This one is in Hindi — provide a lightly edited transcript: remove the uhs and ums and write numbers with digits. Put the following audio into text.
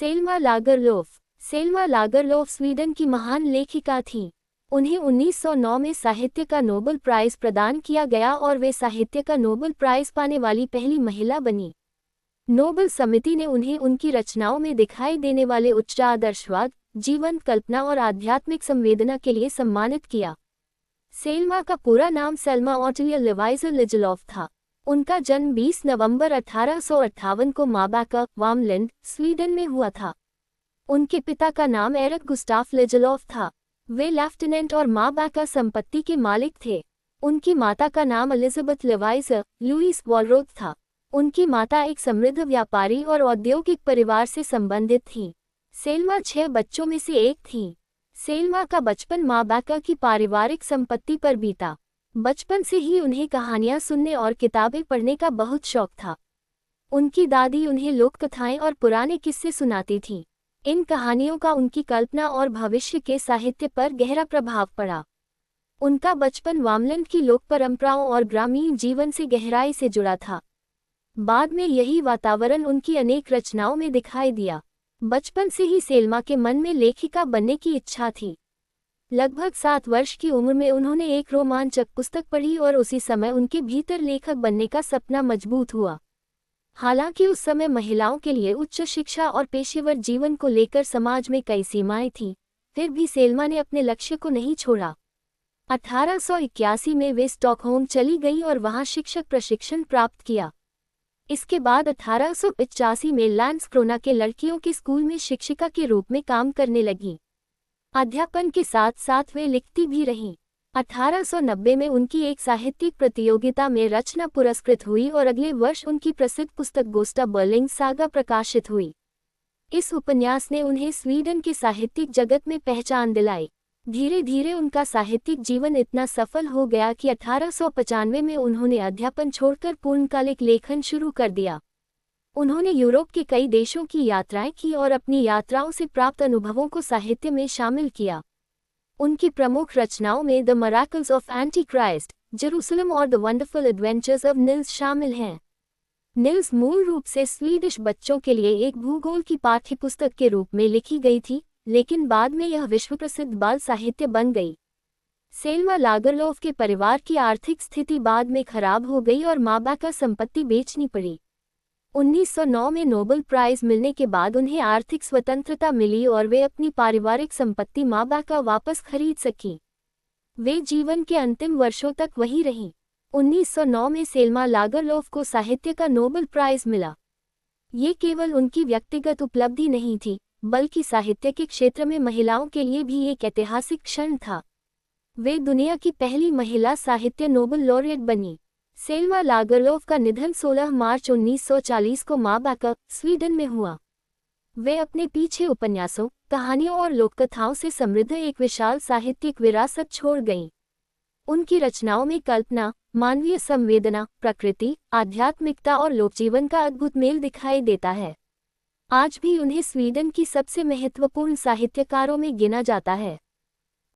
सेल्मा लागरलोफ। सेल्मा लागरलोफ स्वीडन की महान लेखिका थीं। उन्हें 1909 में साहित्य का नोबेल प्राइज प्रदान किया गया और वे साहित्य का नोबेल प्राइज पाने वाली पहली महिला बनी। नोबेल समिति ने उन्हें उनकी रचनाओं में दिखाई देने वाले उच्च आदर्शवाद, जीवन कल्पना और आध्यात्मिक संवेदना के लिए सम्मानित किया। सेल्मा का पूरा नाम सेल्मा ऑटिलिया लिवाइजा लिजलॉफ था। उनका जन्म 20 नवंबर 1858 को माबैका, वामलैंड, स्वीडन में हुआ था। उनके पिता का नाम एरिक गुस्टाफ लिजलॉफ था। वे लेफ्टिनेंट और माबैका संपत्ति के मालिक थे। उनकी माता का नाम एलिजाबेथ लिवाइजा लुईस वॉलरोथ था। उनकी माता एक समृद्ध व्यापारी और औद्योगिक परिवार से संबंधित थीं। सेल्मा 6 बच्चों में से एक थीं। सेल्मा का बचपन माबैका की पारिवारिक संपत्ति पर बीता। बचपन से ही उन्हें कहानियां सुनने और किताबें पढ़ने का बहुत शौक था। उनकी दादी उन्हें लोककथाएं और पुराने किस्से सुनाती थीं। इन कहानियों का उनकी कल्पना और भविष्य के साहित्य पर गहरा प्रभाव पड़ा। उनका बचपन वामलैंड की लोक परंपराओं और ग्रामीण जीवन से गहराई से जुड़ा था। बाद में यही वातावरण उनकी अनेक रचनाओं में दिखाई दिया। बचपन से ही सेल्मा के मन में लेखिका बनने की इच्छा थी। लगभग 7 वर्ष की उम्र में उन्होंने एक रोमांचक पुस्तक पढ़ी और उसी समय उनके भीतर लेखक बनने का सपना मजबूत हुआ। हालांकि उस समय महिलाओं के लिए उच्च शिक्षा और पेशेवर जीवन को लेकर समाज में कई सीमाएं थीं, फिर भी सेल्मा ने अपने लक्ष्य को नहीं छोड़ा। 1881 में वे स्टॉकहोम चली गईं और वहां शिक्षक प्रशिक्षण प्राप्त किया। इसके बाद 1885 में लैंडस्क्रोना के लड़कियों के स्कूल में शिक्षिका के रूप में काम करने लगीं। अध्यापन के साथ साथ वे लिखती भी रहीं। 1890 में उनकी एक साहित्यिक प्रतियोगिता में रचना पुरस्कृत हुई और अगले वर्ष उनकी प्रसिद्ध पुस्तक गोस्टा बर्लिंग सागा प्रकाशित हुई। इस उपन्यास ने उन्हें स्वीडन के साहित्यिक जगत में पहचान दिलाई। धीरे धीरे उनका साहित्यिक जीवन इतना सफल हो गया कि 1895 में उन्होंने अध्यापन छोड़कर पूर्णकालिक लेखन शुरू कर दिया। उन्होंने यूरोप के कई देशों की यात्राएं की और अपनी यात्राओं से प्राप्त अनुभवों को साहित्य में शामिल किया। उनकी प्रमुख रचनाओं में the miracles of antichrist, Jerusalem और the wonderful adventures of Nils शामिल हैं। निल्स मूल रूप से स्वीडिश बच्चों के लिए एक भूगोल की पाठ्यपुस्तक के रूप में लिखी गई थी, लेकिन बाद में यह विश्व प्रसिद्ध बाल साहित्य बन गई। सेल्मा लागरलोफ के परिवार की आर्थिक स्थिति बाद में खराब हो गई और माबैका संपत्ति बेचनी पड़ी। 1909 में नोबेल प्राइज मिलने के बाद उन्हें आर्थिक स्वतंत्रता मिली और वे अपनी पारिवारिक संपत्ति माबैका वापस खरीद सकीं। वे जीवन के अंतिम वर्षों तक वहीं रहीं। 1909 में सेल्मा लागरलोफ को साहित्य का नोबेल प्राइज मिला। ये केवल उनकी व्यक्तिगत उपलब्धि नहीं थी, बल्कि साहित्य के क्षेत्र में महिलाओं के लिए भी एक ऐतिहासिक क्षण था। वे दुनिया की पहली महिला साहित्य नोबेल लॉरेट बनी। सेल्मा लागरलोफ का निधन 16 मार्च 1940 को माबैका, स्वीडन में हुआ। वे अपने पीछे उपन्यासों, कहानियों और लोककथाओं से समृद्ध एक विशाल साहित्यिक विरासत छोड़ गईं। उनकी रचनाओं में कल्पना, मानवीय संवेदना, प्रकृति, आध्यात्मिकता और लोकजीवन का अद्भुत मेल दिखाई देता है। आज भी उन्हें स्वीडन की सबसे महत्वपूर्ण साहित्यकारों में गिना जाता है।